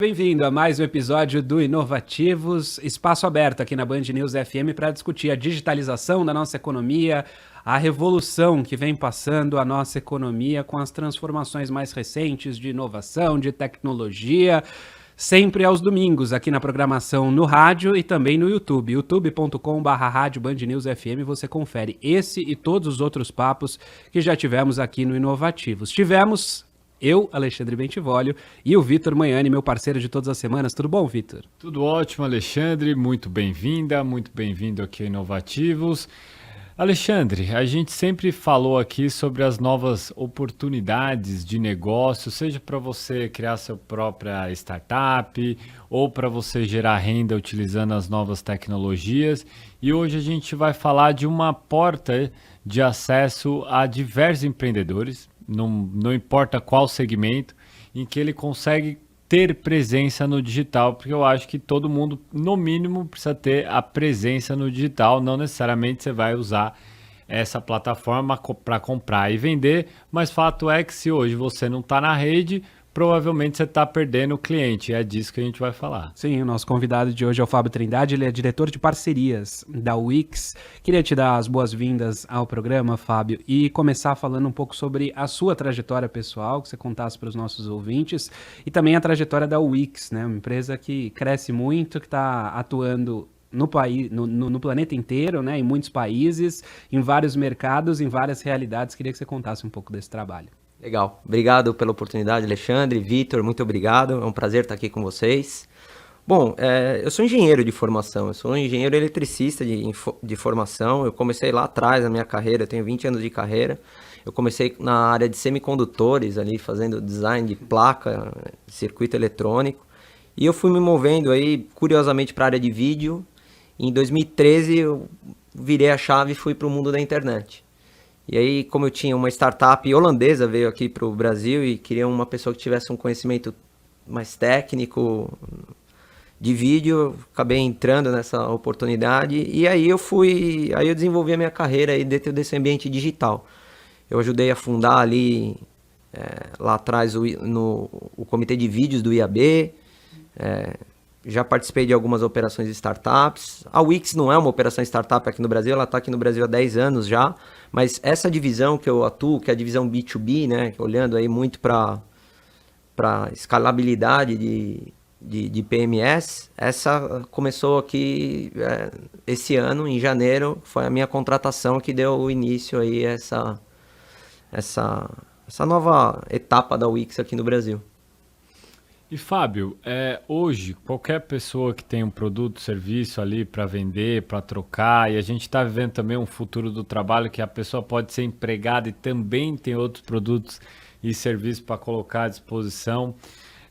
Bem-vindo a mais um episódio do Inovativos, espaço aberto aqui na Band News FM para discutir a digitalização da nossa economia, a revolução que vem passando a nossa economia com as transformações mais recentes de inovação, de tecnologia, sempre aos domingos aqui na programação no rádio e também no YouTube, youtube.com/rádio Band News FM. Você confere esse e todos os outros papos que já tivemos aqui no Inovativos. Tivemos eu, Alexandre Bentivolio, e o Vitor Manhani, meu parceiro de todas as semanas. Tudo bom, Vitor? Tudo ótimo, Alexandre. Muito bem-vinda, muito bem-vindo aqui ao Inovativos. Alexandre, a gente sempre falou aqui sobre as novas oportunidades de negócio, seja para você criar sua própria startup ou para você gerar renda utilizando as novas tecnologias. E hoje a gente vai falar de uma porta de acesso a diversos empreendedores, não importa qual segmento, em que ele consegue ter presença no digital, porque eu acho que todo mundo, no mínimo, precisa ter a presença no digital, não necessariamente você vai usar essa plataforma para comprar e vender, mas fato é que se hoje você não está na rede, provavelmente você está perdendo o cliente, é disso que a gente vai falar. Sim, o nosso convidado de hoje é o Fábio Trindade, ele é diretor de parcerias da Wix. Queria te dar as boas-vindas ao programa, Fábio, e começar falando um pouco sobre a sua trajetória pessoal, que você contasse para os nossos ouvintes, e também a trajetória da Wix, né? Uma empresa que cresce muito, que está atuando no país, no planeta inteiro, né? Em muitos países, em vários mercados, em várias realidades. Queria que você contasse um pouco desse trabalho. Legal. Obrigado pela oportunidade, Alexandre, Vitor, muito obrigado. É um prazer estar aqui com vocês. Bom, eu sou engenheiro de formação, eu sou um engenheiro eletricista de formação. Eu comecei lá atrás na minha carreira, eu tenho 20 anos de carreira. Eu comecei na área de semicondutores, ali fazendo design de placa, circuito eletrônico. E eu fui me movendo aí, curiosamente, para a área de vídeo. Em 2013 eu virei a chave e fui para o mundo da internet. E aí, como eu tinha uma startup holandesa, veio aqui para o Brasil e queria uma pessoa que tivesse um conhecimento mais técnico de vídeo, eu acabei entrando nessa oportunidade e aí eu desenvolvi a minha carreira aí dentro desse ambiente digital. Eu ajudei a fundar ali, lá atrás, o comitê de vídeos do IAB, já participei de algumas operações de startups. A Wix não é uma operação startup aqui no Brasil, ela está aqui no Brasil há 10 anos já, mas essa divisão que eu atuo, que é a divisão B2B, né, olhando aí muito para escalabilidade de PMS, essa começou aqui esse ano, em janeiro, foi a minha contratação que deu início aí a essa nova etapa da Wix aqui no Brasil. E Fábio, hoje qualquer pessoa que tem um produto, serviço ali para vender, para trocar, e a gente está vivendo também um futuro do trabalho que a pessoa pode ser empregada e também tem outros produtos e serviços para colocar à disposição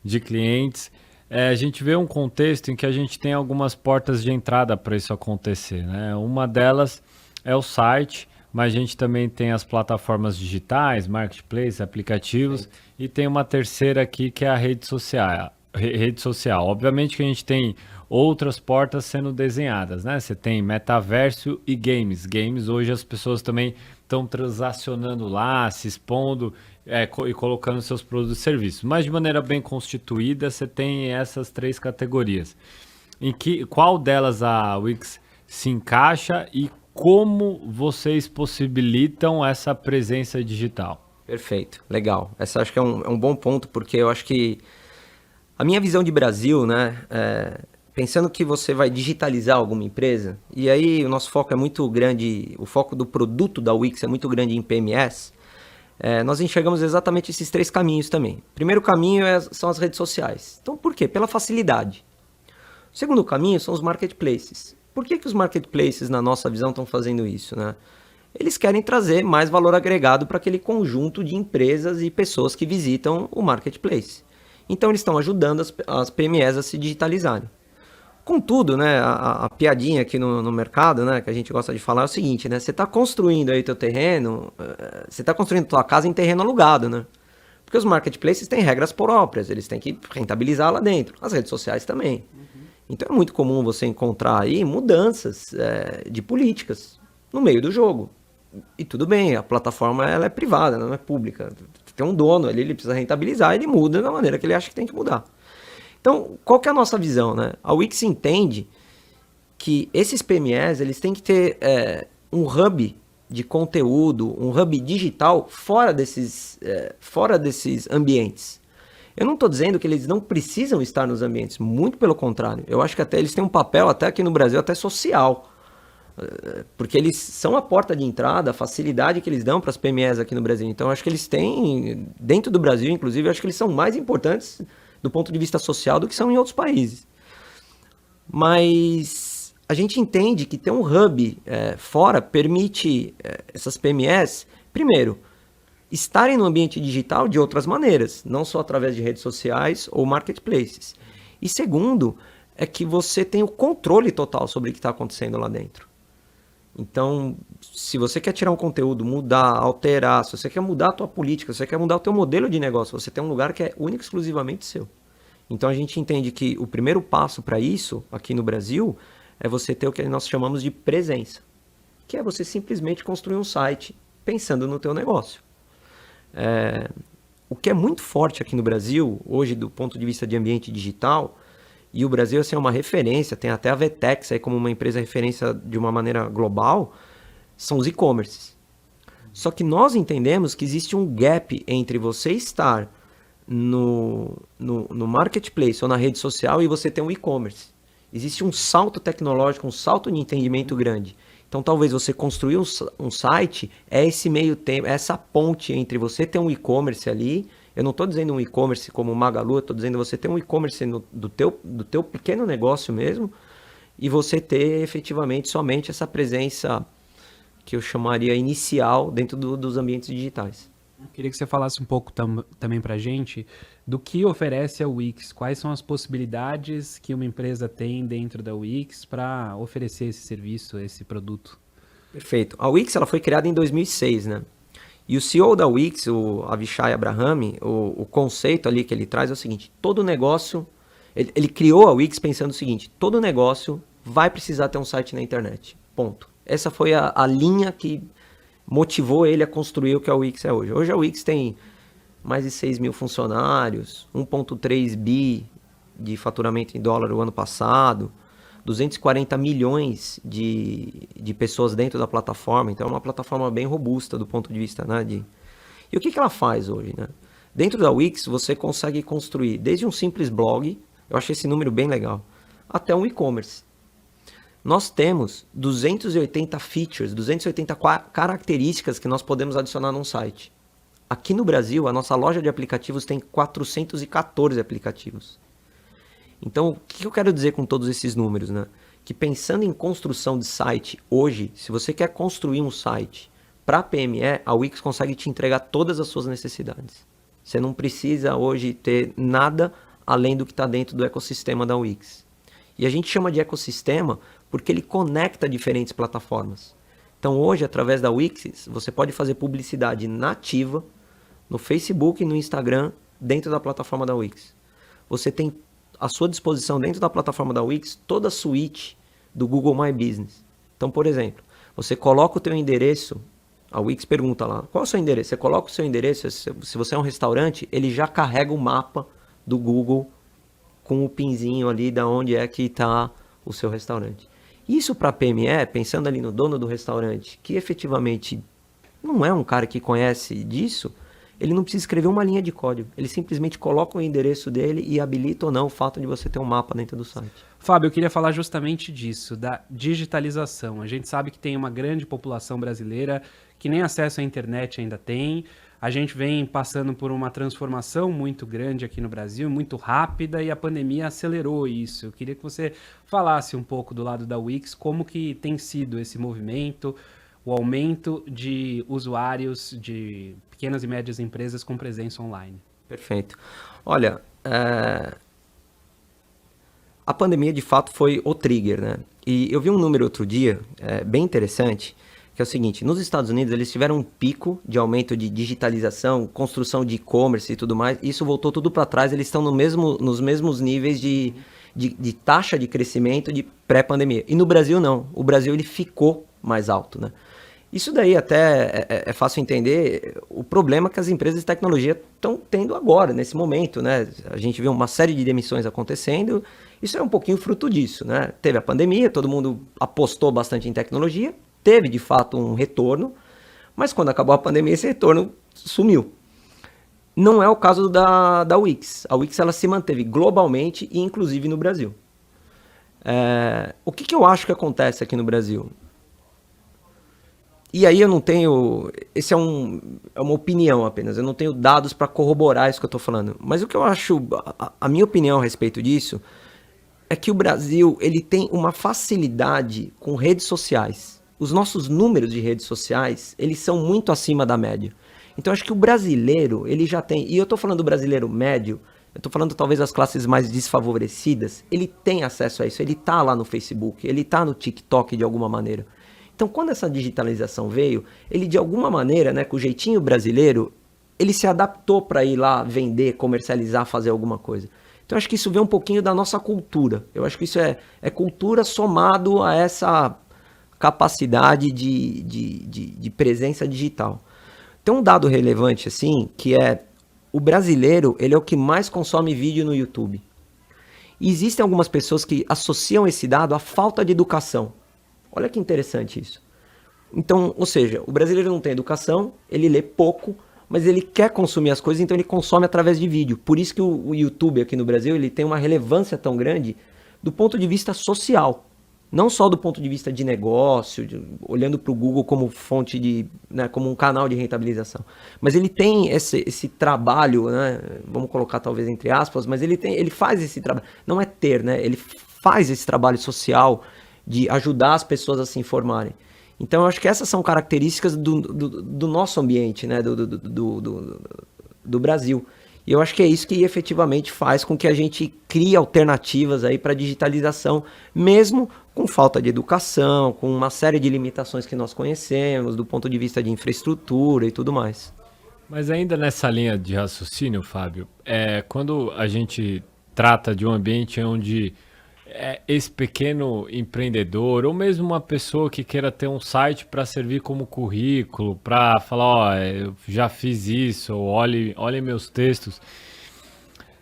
de clientes. A gente vê um contexto em que a gente tem algumas portas de entrada para isso acontecer, né? Uma delas é o site, mas a gente também tem as plataformas digitais, marketplace, aplicativos, e tem uma terceira aqui que é a rede social. Obviamente que a gente tem outras portas sendo desenhadas, né? Você tem metaverso e games. Games, hoje as pessoas também estão transacionando lá, se expondo e colocando seus produtos e serviços. Mas de maneira bem constituída, você tem essas três categorias. Qual delas a Wix se encaixa e como vocês possibilitam essa presença digital? Perfeito, legal. Essa acho que é um bom ponto, porque eu acho que a minha visão de Brasil, né, pensando que você vai digitalizar alguma empresa, e aí o nosso foco é muito grande, o foco do produto da Wix é muito grande em PMS, nós enxergamos exatamente esses três caminhos também. O primeiro caminho são as redes sociais. Então, por quê? Pela facilidade. O segundo caminho são os marketplaces. Por que os marketplaces, na nossa visão, estão fazendo isso, né? Eles querem trazer mais valor agregado para aquele conjunto de empresas e pessoas que visitam o marketplace. Então, eles estão ajudando as PMEs a se digitalizarem. Contudo, né, a piadinha aqui no mercado, né, que a gente gosta de falar é o seguinte, né? Você está construindo aí teu terreno, você está construindo tua casa em terreno alugado, né? Porque os marketplaces têm regras próprias, eles têm que rentabilizar lá dentro. As redes sociais também. Então é muito comum você encontrar aí mudanças de políticas no meio do jogo. E tudo bem, a plataforma ela é privada, não é pública. Tem um dono ali, ele precisa rentabilizar, ele muda da maneira que ele acha que tem que mudar. Então, qual que é a nossa visão, né? A Wix entende que esses PMEs, eles têm que ter um hub de conteúdo, um hub digital fora desses ambientes. Eu não estou dizendo que eles não precisam estar nos ambientes, muito pelo contrário. Eu acho que até eles têm um papel, até aqui no Brasil, até social. Porque eles são a porta de entrada, a facilidade que eles dão para as PMEs aqui no Brasil. Então, eu acho que eles têm, dentro do Brasil, inclusive, eu acho que eles são mais importantes do ponto de vista social do que são em outros países. Mas a gente entende que ter um hub fora permite essas PMEs, primeiro, estarem no ambiente digital de outras maneiras, não só através de redes sociais ou marketplaces. E segundo, é que você tem o controle total sobre o que está acontecendo lá dentro. Então, se você quer tirar um conteúdo, mudar, alterar, se você quer mudar a tua política, se você quer mudar o teu modelo de negócio, você tem um lugar que é único e exclusivamente seu. Então, a gente entende que o primeiro passo para isso, aqui no Brasil, é você ter o que nós chamamos de presença, que é você simplesmente construir um site pensando no teu negócio. O que é muito forte aqui no Brasil, hoje, do ponto de vista de ambiente digital, e o Brasil assim, é uma referência, tem até a Vetex aí como uma empresa referência de uma maneira global, são os e-commerces. Só que nós entendemos que existe um gap entre você estar no marketplace ou na rede social e você ter um e-commerce. Existe um salto tecnológico, um salto de entendimento grande. Então, talvez você construir um site é esse meio tempo, essa ponte entre você ter um e-commerce ali. Eu não estou dizendo um e-commerce como o Magalu, eu estou dizendo você ter um e-commerce do teu pequeno negócio mesmo e você ter efetivamente somente essa presença que eu chamaria inicial dentro dos ambientes digitais. Eu queria que você falasse um pouco também para a gente do que oferece a Wix, quais são as possibilidades que uma empresa tem dentro da Wix para oferecer esse serviço, esse produto. Perfeito. A Wix ela foi criada em 2006, né? E o CEO da Wix, o Avishai Abrahami, o conceito ali que ele traz é o seguinte, todo negócio, ele criou a Wix pensando o seguinte, todo negócio vai precisar ter um site na internet, ponto. Essa foi a linha que motivou ele a construir o que a Wix é hoje. Hoje a Wix tem mais de 6 mil funcionários, 1,3 bi de faturamento em dólar o ano passado, 240 milhões de pessoas dentro da plataforma, então é uma plataforma bem robusta do ponto de vista, né, E o que ela faz hoje, né? Dentro da Wix você consegue construir desde um simples blog, eu achei esse número bem legal, até um e-commerce. Nós temos 280 features, 280 características que nós podemos adicionar num site. Aqui no Brasil, a nossa loja de aplicativos tem 414 aplicativos. Então, o que eu quero dizer com todos esses números, né? Que pensando em construção de site, hoje, se você quer construir um site para PME, a Wix consegue te entregar todas as suas necessidades. Você não precisa hoje ter nada além do que está dentro do ecossistema da Wix. E a gente chama de ecossistema porque ele conecta diferentes plataformas. Então, hoje, através da Wix, você pode fazer publicidade nativa no Facebook e no Instagram dentro da plataforma da Wix. Você tem à sua disposição dentro da plataforma da Wix toda a suíte do Google My Business. Então, por exemplo, você coloca o teu endereço, a Wix pergunta lá, qual é o seu endereço? Você coloca o seu endereço, se você é um restaurante, ele já carrega o mapa do Google com o pinzinho ali da onde é que está o seu restaurante. Isso para PME, pensando ali no dono do restaurante, que efetivamente não é um cara que conhece disso, ele não precisa escrever uma linha de código. Ele simplesmente coloca o endereço dele e habilita ou não o fato de você ter um mapa dentro do site. Fábio, eu queria falar justamente disso, da digitalização. A gente sabe que tem uma grande população brasileira que nem acesso à internet ainda tem. A gente vem passando por uma transformação muito grande aqui no Brasil, muito rápida, e a pandemia acelerou isso. Eu queria que você falasse um pouco do lado da Wix, como que tem sido esse movimento, o aumento de usuários de pequenas e médias empresas com presença online. Perfeito. Olha, a pandemia de fato foi o trigger, né? E eu vi um número outro dia, bem interessante, que é o seguinte, nos Estados Unidos eles tiveram um pico de aumento de digitalização, construção de e-commerce e tudo mais, e isso voltou tudo para trás, eles estão nos mesmos níveis de taxa de crescimento de pré-pandemia. E no Brasil não, o Brasil ele ficou mais alto, né? Isso daí até é fácil entender o problema que as empresas de tecnologia estão tendo agora, nesse momento, né? A gente vê uma série de demissões acontecendo, isso é um pouquinho fruto disso, né? Teve a pandemia, todo mundo apostou bastante em tecnologia, teve de fato um retorno, mas quando acabou a pandemia esse retorno sumiu. Não é o caso da Wix. A Wix ela se manteve globalmente e inclusive no Brasil. O que eu acho que acontece aqui no Brasil? E aí eu não tenho... Esse é uma opinião apenas. Eu não tenho dados para corroborar isso que eu estou falando. Mas o que eu acho... A minha opinião a respeito disso é que o Brasil ele tem uma facilidade com redes sociais. Os nossos números de redes sociais, eles são muito acima da média. Então acho que o brasileiro, ele já tem... E eu estou falando do brasileiro médio, eu estou falando talvez das classes mais desfavorecidas, ele tem acesso a isso. Ele está lá no Facebook, ele está no TikTok de alguma maneira. Então, quando essa digitalização veio, ele de alguma maneira, né, com o jeitinho brasileiro, ele se adaptou para ir lá vender, comercializar, fazer alguma coisa. Então, eu acho que isso vem um pouquinho da nossa cultura. Eu acho que isso é cultura somado a essa capacidade de presença digital. Tem um dado relevante, assim, que é o brasileiro, ele é o que mais consome vídeo no YouTube. E existem algumas pessoas que associam esse dado à falta de educação. Olha que interessante isso. Então, ou seja, o brasileiro não tem educação, ele lê pouco, mas ele quer consumir as coisas, então ele consome através de vídeo. Por isso que o YouTube aqui no Brasil ele tem uma relevância tão grande do ponto de vista social. Não só do ponto de vista de negócio, olhando para o Google como fonte de, né, como um canal de rentabilização. Mas ele tem esse trabalho, né, vamos colocar talvez entre aspas, mas ele faz esse trabalho. Não é ter, né? Ele faz esse trabalho social de ajudar as pessoas a se informarem. Então, eu acho que essas são características do nosso ambiente, né? do Brasil. E eu acho que é isso que efetivamente faz com que a gente crie alternativas aí para a digitalização, mesmo com falta de educação, com uma série de limitações que nós conhecemos, do ponto de vista de infraestrutura e tudo mais. Mas ainda nessa linha de raciocínio, Fábio, quando a gente trata de um ambiente onde esse pequeno empreendedor, ou mesmo uma pessoa que queira ter um site para servir como currículo, para falar, eu já fiz isso, ou olhe meus textos,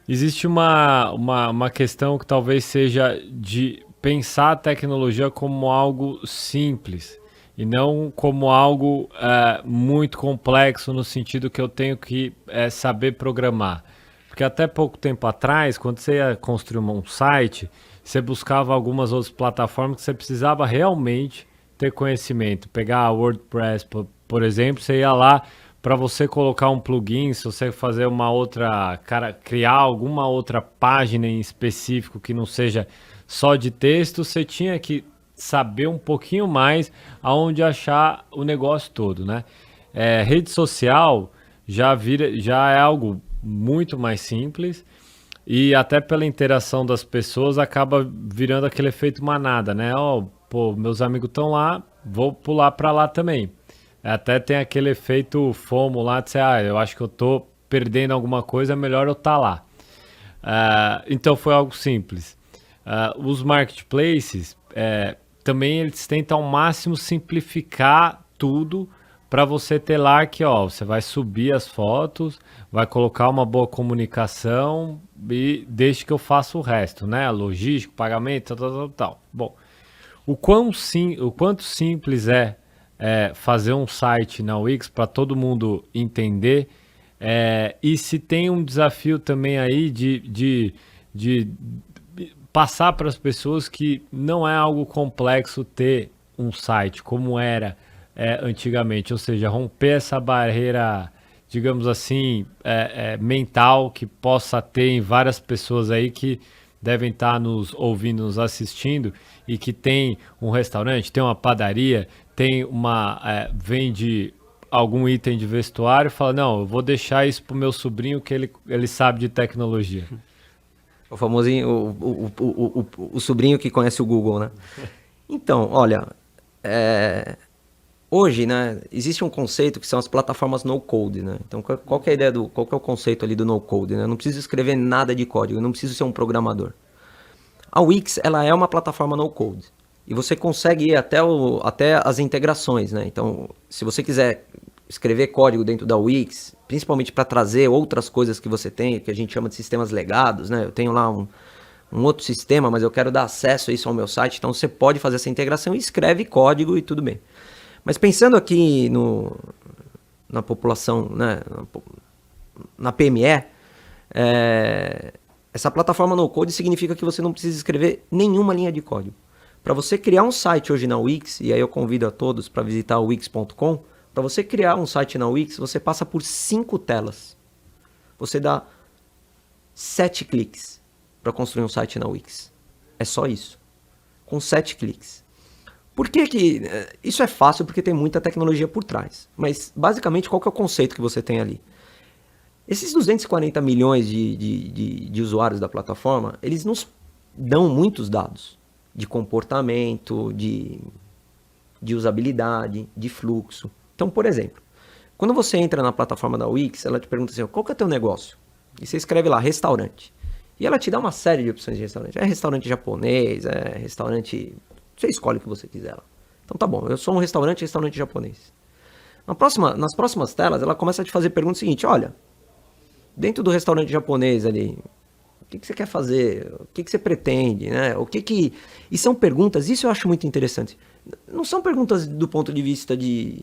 existe uma questão que talvez seja de pensar a tecnologia como algo simples, e não como algo muito complexo, no sentido que eu tenho que saber programar. Porque até pouco tempo atrás, quando você ia construir um site, você buscava algumas outras plataformas que você precisava realmente ter conhecimento. Pegar a WordPress, por exemplo, você ia lá para você colocar um plugin, se você fazer criar alguma outra página em específico que não seja só de texto, você tinha que saber um pouquinho mais aonde achar o negócio todo, né? Rede social já é algo muito mais simples. E até pela interação das pessoas acaba virando aquele efeito manada, né? Meus amigos estão lá, vou pular para lá também. Até tem aquele efeito FOMO lá, de ser, eu acho que eu tô perdendo alguma coisa, é melhor eu estar lá. Então foi algo simples. Os marketplaces, também eles tentam ao máximo simplificar tudo para você ter lá que, você vai subir as fotos, vai colocar uma boa comunicação e deixe que eu faça o resto, né? Logístico, pagamento, tal. Bom, o quanto simples é fazer um site na Wix para todo mundo entender, e se tem um desafio também aí de passar para as pessoas que não é algo complexo ter um site como era antigamente, ou seja, romper essa barreira, digamos assim, mental que possa ter em várias pessoas aí que devem estar nos ouvindo, nos assistindo, e que tem um restaurante, tem uma padaria, vende algum item de vestuário e fala, não, eu vou deixar isso pro meu sobrinho que ele sabe de tecnologia. O famosinho, o sobrinho que conhece o Google, né? Então, olha, hoje, né, existe um conceito que são as plataformas no-code, né? Então, qual que é a ideia qual que é o conceito ali do no-code, né? Eu não preciso escrever nada de código, eu não preciso ser um programador. A Wix, ela é uma plataforma no-code. e você consegue ir até as integrações, né? Então, se você quiser escrever código dentro da Wix, principalmente para trazer outras coisas que você tem, que a gente chama de sistemas legados, né? Eu tenho lá um outro sistema, mas eu quero dar acesso a isso ao meu site, então você pode fazer essa integração e escreve código e tudo bem. Mas pensando aqui na população, né? Na PME, essa plataforma no code significa que você não precisa escrever nenhuma linha de código. Para você criar um site hoje na Wix, e aí eu convido a todos para visitar o wix.com, para você criar um site na Wix, você passa por 5 telas. Você dá 7 cliques para construir um site na Wix. É só isso. Com 7 cliques. Por que que... Isso é fácil porque tem muita tecnologia por trás. Mas, basicamente, qual que é o conceito que você tem ali? Esses 240 milhões de usuários da plataforma, eles nos dão muitos dados de comportamento, de usabilidade, de fluxo. Então, por exemplo, quando você entra na plataforma da Wix, ela te pergunta assim, qual que é o teu negócio? E você escreve lá, restaurante. E ela te dá uma série de opções de restaurante. É restaurante japonês, é restaurante... Você escolhe o que você quiser lá. Então tá bom, eu sou um restaurante japonês. Nas próximas telas, ela começa a te fazer perguntas seguinte, olha, dentro do restaurante japonês ali, o que você quer fazer? O que você pretende? Né? E são perguntas, isso eu acho muito interessante. Não são perguntas do ponto de vista de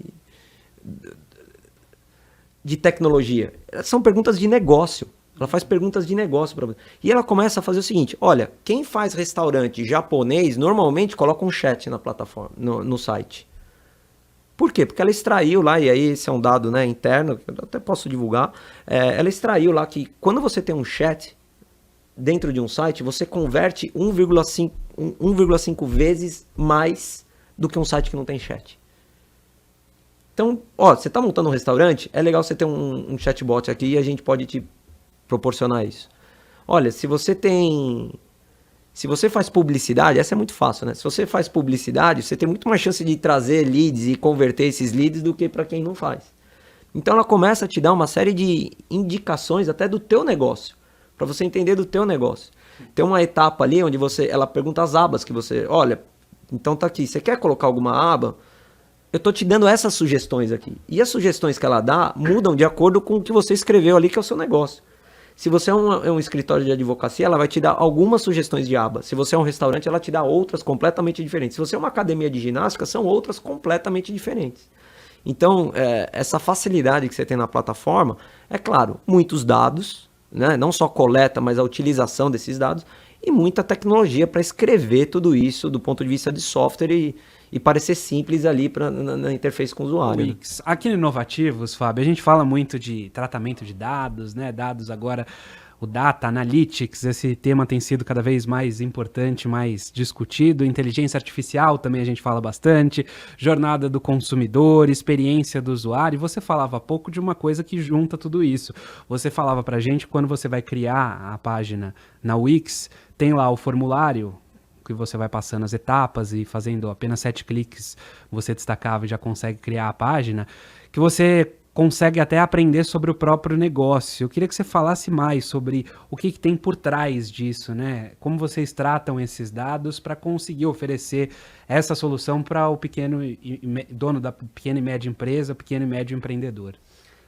tecnologia. São perguntas de negócio. Ela faz perguntas de negócio para você. E ela começa a fazer o seguinte, olha, quem faz restaurante japonês normalmente coloca um chat na plataforma, no site. Por quê? Porque ela extraiu lá, e aí esse é um dado, né, interno, que eu até posso divulgar, ela extraiu lá que quando você tem um chat dentro de um site, você converte 1,5 vezes mais do que um site que não tem chat. Então, você está montando um restaurante, é legal você ter um chatbot aqui e a gente pode te proporcionar isso. Olha, se você faz publicidade, essa é muito fácil, né? Se você faz publicidade, você tem muito mais chance de trazer leads e converter esses leads do que para quem não faz. Então ela começa a te dar uma série de indicações até do teu negócio, para você entender do teu negócio. Tem uma etapa ali onde ela pergunta as abas que você, olha, então tá aqui, você quer colocar alguma aba? Eu tô te dando essas sugestões aqui. E as sugestões que ela dá mudam de acordo com o que você escreveu ali, que é o seu negócio. Se você é um escritório de advocacia, ela vai te dar algumas sugestões de aba. Se você é um restaurante, ela te dá outras completamente diferentes. Se você é uma academia de ginástica, são outras completamente diferentes. Então, essa facilidade que você tem na plataforma, é claro, muitos dados, né? Não só coleta, mas a utilização desses dados, e muita tecnologia para escrever tudo isso do ponto de vista de software e parecer simples ali na interface com o usuário. Wix. Aqui no Inovativos, Fábio, a gente fala muito de tratamento de dados, né? Dados agora, o Data Analytics, esse tema tem sido cada vez mais importante, mais discutido. Inteligência artificial também a gente fala bastante. Jornada do consumidor, experiência do usuário. E você falava há pouco de uma coisa que junta tudo isso. Você falava pra gente, quando você vai criar a página na Wix, tem lá o formulário, que você vai passando as etapas e fazendo apenas 7 cliques, você destacava e já consegue criar a página, que você consegue até aprender sobre o próprio negócio. Eu queria que você falasse mais sobre o que tem por trás disso, né? Como vocês tratam esses dados para conseguir oferecer essa solução para o pequeno dono da pequena e média empresa, pequeno e médio empreendedor.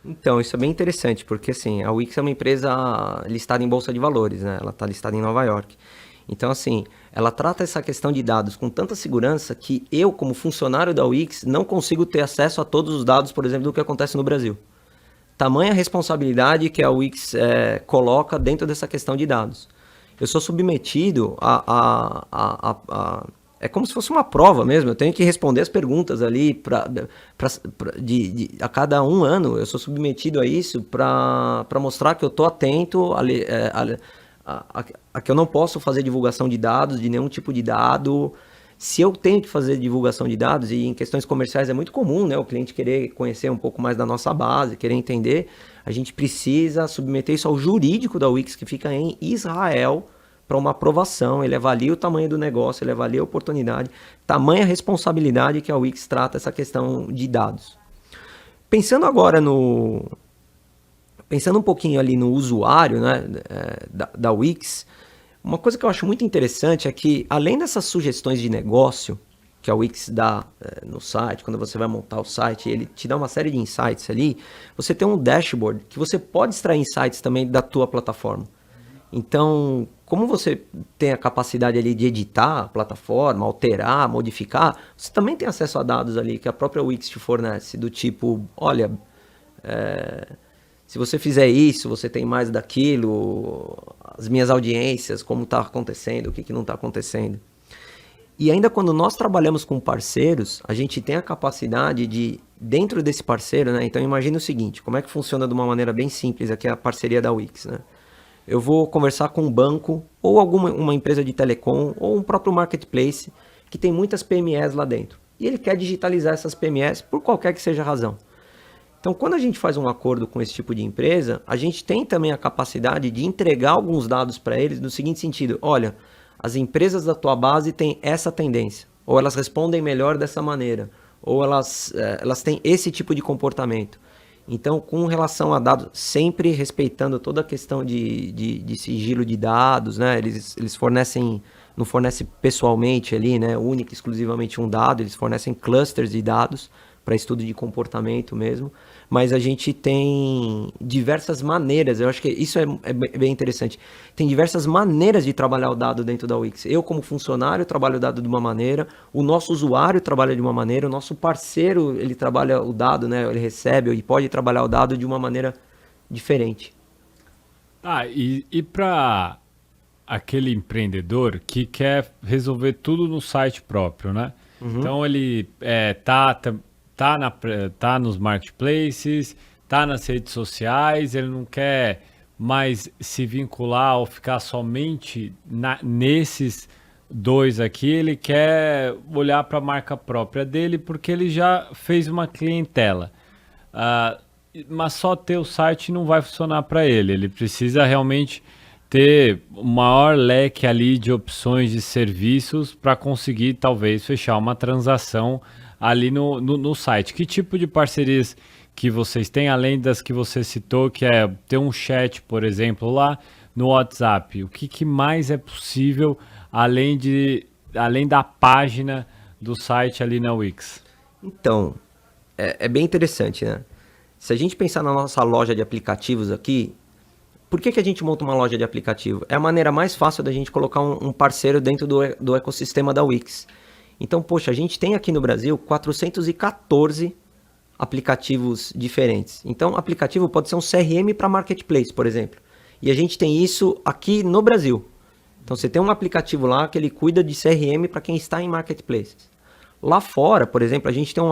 Então, isso é bem interessante, porque assim, a Wix é uma empresa listada em Bolsa de Valores, né? Ela está listada em Nova York. Então, assim, ela trata essa questão de dados com tanta segurança que eu, como funcionário da Wix, não consigo ter acesso a todos os dados, por exemplo, do que acontece no Brasil. Tamanha responsabilidade que a Wix coloca dentro dessa questão de dados. Eu sou submetido é como se fosse uma prova mesmo, eu tenho que responder as perguntas ali a cada 1 ano, eu sou submetido a isso para mostrar que eu estou atento a que eu não posso fazer divulgação de dados, de nenhum tipo de dado. Se eu tenho que fazer divulgação de dados, e em questões comerciais é muito comum, né, o cliente querer conhecer um pouco mais da nossa base, querer entender, a gente precisa submeter isso ao jurídico da Wix, que fica em Israel, para uma aprovação. Ele avalia o tamanho do negócio, ele avalia a oportunidade, tamanha responsabilidade que a Wix trata essa questão de dados. Pensando agora Pensando um pouquinho ali no usuário, né, da Wix, uma coisa que eu acho muito interessante é que, além dessas sugestões de negócio, que a Wix dá no site, quando você vai montar o site, ele te dá uma série de insights ali, você tem um dashboard que você pode extrair insights também da tua plataforma. Então, como você tem a capacidade ali de editar a plataforma, alterar, modificar, você também tem acesso a dados ali que a própria Wix te fornece, do tipo, olha, se você fizer isso, você tem mais daquilo, as minhas audiências, como está acontecendo, o que não está acontecendo. E ainda quando nós trabalhamos com parceiros, a gente tem a capacidade de, dentro desse parceiro, né? Então imagine o seguinte, como é que funciona de uma maneira bem simples aqui a parceria da Wix, né? Eu vou conversar com um banco, ou uma empresa de telecom, ou um próprio marketplace, que tem muitas PMEs lá dentro. E ele quer digitalizar essas PMEs por qualquer que seja a razão. Então, quando a gente faz um acordo com esse tipo de empresa, a gente tem também a capacidade de entregar alguns dados para eles no seguinte sentido, olha, as empresas da tua base têm essa tendência, ou elas respondem melhor dessa maneira, ou elas têm esse tipo de comportamento. Então, com relação a dados, sempre respeitando toda a questão de sigilo de dados, né? Eles fornecem, não fornecem pessoalmente ali, né? Única, exclusivamente um dado, eles fornecem clusters de dados para estudo de comportamento mesmo, mas a gente tem diversas maneiras, eu acho que isso é bem interessante, tem diversas maneiras de trabalhar o dado dentro da Wix. Eu como funcionário trabalho o dado de uma maneira, o nosso usuário trabalha de uma maneira, o nosso parceiro ele trabalha o dado, né? Ele recebe e pode trabalhar o dado de uma maneira diferente. E para aquele empreendedor que quer resolver tudo no site próprio, né? Uhum. Então ele tá nos marketplaces, tá nas redes sociais, ele não quer mais se vincular ou ficar somente nesses dois aqui, ele quer olhar para a marca própria dele porque ele já fez uma clientela. Mas só ter o site não vai funcionar para ele, ele precisa realmente ter o maior leque ali de opções de serviços para conseguir talvez fechar uma transação ali no site. Que tipo de parcerias que vocês têm, além das que você citou, que é ter um chat, por exemplo, lá no WhatsApp? O que mais é possível além da página do site ali na Wix? Então, é bem interessante, né? Se a gente pensar na nossa loja de aplicativos aqui, por que a gente monta uma loja de aplicativo? É a maneira mais fácil da gente colocar um parceiro dentro do ecossistema da Wix. Então, poxa, a gente tem aqui no Brasil 414 aplicativos diferentes. Então, aplicativo pode ser um CRM para marketplace, por exemplo. E a gente tem isso aqui no Brasil. Então, você tem um aplicativo lá que ele cuida de CRM para quem está em marketplaces. Lá fora, por exemplo, a gente tem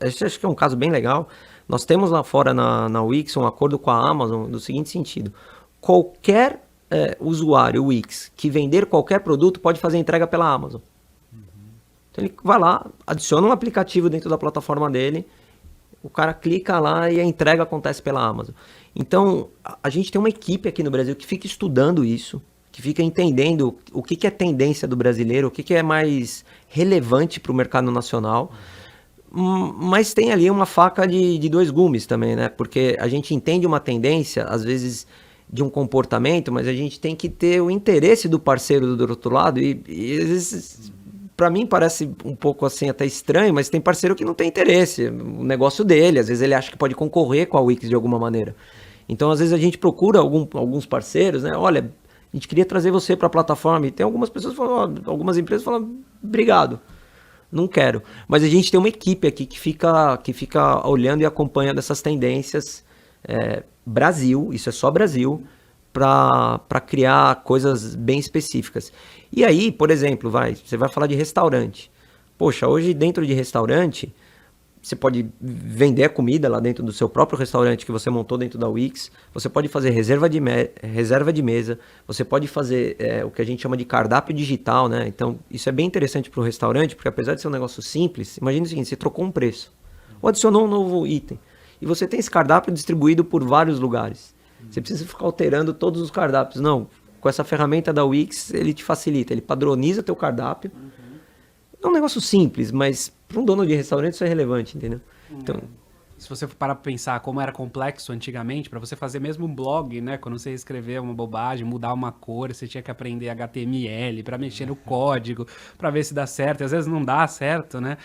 acho que é um caso bem legal. Nós temos lá fora na Wix um acordo com a Amazon do seguinte sentido. Qualquer usuário Wix que vender qualquer produto pode fazer entrega pela Amazon. Então ele vai lá, adiciona um aplicativo dentro da plataforma dele, o cara clica lá e a entrega acontece pela Amazon. Então a gente tem uma equipe aqui no Brasil que fica estudando isso, que fica entendendo o que é tendência do brasileiro, o que é mais relevante para o mercado nacional. Mas tem ali uma faca de dois gumes também, né? Porque a gente entende uma tendência, às vezes, de um comportamento, mas a gente tem que ter o interesse do parceiro do outro lado e às vezes, para mim parece um pouco assim até estranho, mas tem parceiro que não tem interesse, o negócio dele, às vezes ele acha que pode concorrer com a Wix de alguma maneira. Então, às vezes a gente procura alguns parceiros, né? Olha, a gente queria trazer você para a plataforma e tem algumas pessoas que falam, algumas empresas falam, obrigado. Não quero. Mas a gente tem uma equipe aqui que fica olhando e acompanhando essas tendências Brasil, isso é só Brasil, para criar coisas bem específicas. E aí, por exemplo, você vai falar de restaurante. Poxa, hoje dentro de restaurante, você pode vender a comida lá dentro do seu próprio restaurante que você montou dentro da Wix. Você pode fazer reserva de mesa. Você pode fazer o que a gente chama de cardápio digital, né? Então, isso é bem interessante para o restaurante, porque apesar de ser um negócio simples, imagine o seguinte, você trocou um preço, ou adicionou um novo item, e você tem esse cardápio distribuído por vários lugares. Você precisa ficar alterando todos os cardápios. Não, com essa ferramenta da Wix, ele te facilita, ele padroniza teu cardápio. É um negócio simples, mas para um dono de restaurante isso é relevante, entendeu? Então, se você for parar pra pensar como era complexo antigamente, para você fazer mesmo um blog, né? Quando você escrever uma bobagem, mudar uma cor, você tinha que aprender HTML para mexer no código, para ver se dá certo. E às vezes não dá certo, né?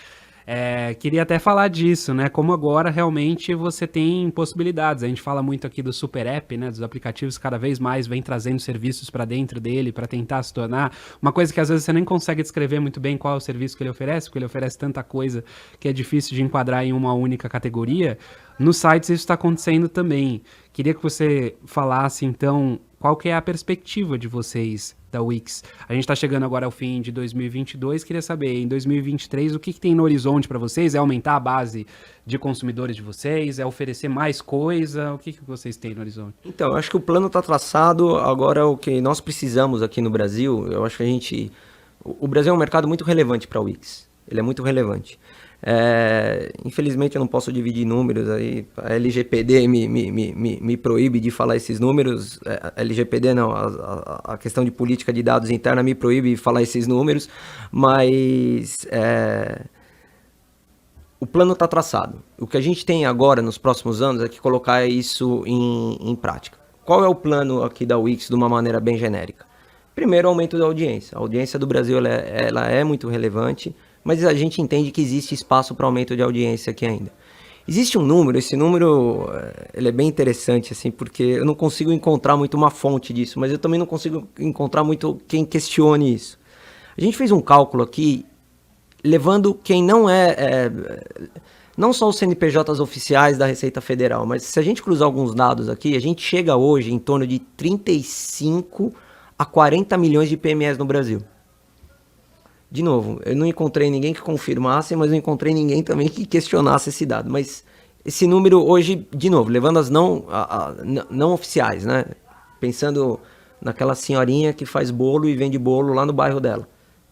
Queria até falar disso, né? Como agora realmente você tem possibilidades. A gente fala muito aqui do Super App, né? Dos aplicativos cada vez mais vem trazendo serviços para dentro dele para tentar se tornar uma coisa que às vezes você nem consegue descrever muito bem qual é o serviço que ele oferece, porque ele oferece tanta coisa que é difícil de enquadrar em uma única categoria. Nos sites isso está acontecendo também. Queria que você falasse então qual que é a perspectiva de vocês da Wix. A gente está chegando agora ao fim de 2022, queria saber, em 2023, o que tem no horizonte para vocês? É aumentar a base de consumidores de vocês? É oferecer mais coisa? O que vocês têm no horizonte? Então, eu acho que o plano está traçado. Agora, o que nós precisamos aqui no Brasil, eu acho que o Brasil é um mercado muito relevante para a Wix. Ele é muito relevante. Infelizmente eu não posso dividir números aí, a LGPD me proíbe de falar esses números, a LGPD não, a questão de política de dados interna me proíbe de falar esses números, mas o plano está traçado. O que a gente tem agora nos próximos anos é que colocar isso em prática. Qual é o plano aqui da Wix de uma maneira bem genérica? Primeiro, o aumento da audiência. A audiência do Brasil ela é muito relevante, mas a gente entende que existe espaço para aumento de audiência aqui ainda. Existe um número, esse número ele é bem interessante, assim, porque eu não consigo encontrar muito uma fonte disso, mas eu também não consigo encontrar muito quem questione isso. A gente fez um cálculo aqui, levando quem não não só os CNPJs oficiais da Receita Federal, mas se a gente cruzar alguns dados aqui, a gente chega hoje em torno de 35 a 40 milhões de PMEs no Brasil. De novo, eu não encontrei ninguém que confirmasse, mas não encontrei ninguém também que questionasse esse dado. Mas esse número hoje, de novo, levando as não oficiais, né? Pensando naquela senhorinha que faz bolo e vende bolo lá no bairro dela.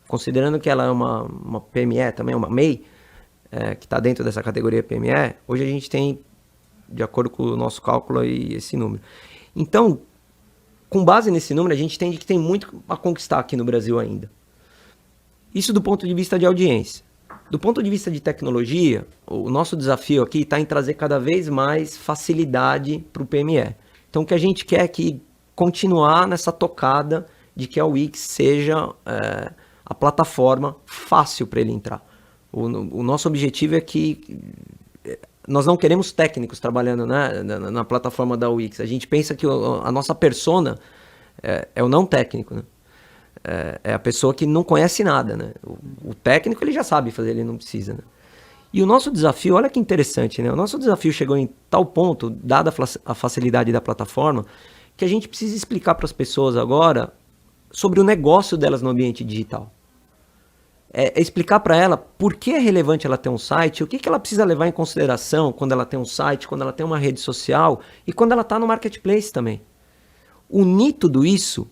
Considerando que ela é uma PME também, uma MEI, que está dentro dessa categoria PME, hoje a gente tem, de acordo com o nosso cálculo, aí, esse número. Então, com base nesse número, a gente entende que tem muito a conquistar aqui no Brasil ainda. Isso do ponto de vista de audiência. Do ponto de vista de tecnologia, o nosso desafio aqui está em trazer cada vez mais facilidade para o PME. Então, o que a gente quer é que continuar nessa tocada de que a Wix seja a plataforma fácil para ele entrar. O nosso objetivo é que nós não queremos técnicos trabalhando, né, na plataforma da Wix. A gente pensa que a nossa persona é o não técnico, né? É a pessoa que não conhece nada, né? O técnico ele já sabe fazer, ele não precisa, né? E o nosso desafio, olha que interessante, né? O nosso desafio chegou em tal ponto, dada a facilidade da plataforma, que a gente precisa explicar para as pessoas agora sobre o negócio delas no ambiente digital. Explicar para ela por que é relevante ela ter um site, o que ela precisa levar em consideração quando ela tem um site, quando ela tem uma rede social e quando ela está no marketplace também. Unir tudo isso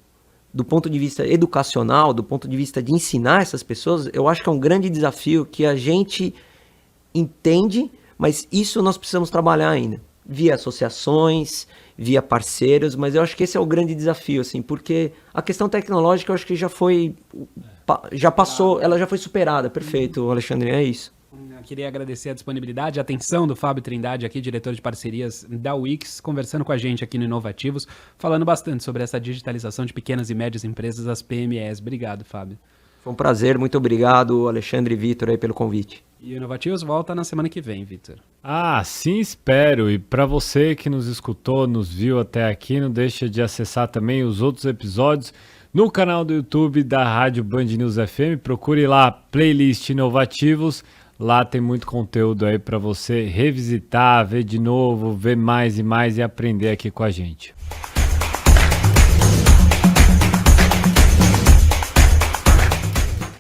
do ponto de vista educacional, do ponto de vista de ensinar essas pessoas, eu acho que é um grande desafio que a gente entende, mas isso nós precisamos trabalhar ainda. Via associações, via parceiros, mas eu acho que esse é o grande desafio, assim, porque a questão tecnológica eu acho que já passou, ela já foi superada. Perfeito, Alexandre, é isso. Eu queria agradecer a disponibilidade, a atenção do Fábio Trindade, aqui, diretor de parcerias da Wix, conversando com a gente aqui no Inovativos, falando bastante sobre essa digitalização de pequenas e médias empresas, as PMEs. Obrigado, Fábio. Foi um prazer, muito obrigado, Alexandre e Vitor, aí pelo convite. E o Inovativos volta na semana que vem, Vitor. Sim, espero. E para você que nos escutou, nos viu até aqui, não deixa de acessar também os outros episódios no canal do YouTube da Rádio Band News FM. Procure lá, playlist Inovativos. Lá tem muito conteúdo aí para você revisitar, ver de novo, ver mais e mais e aprender aqui com a gente.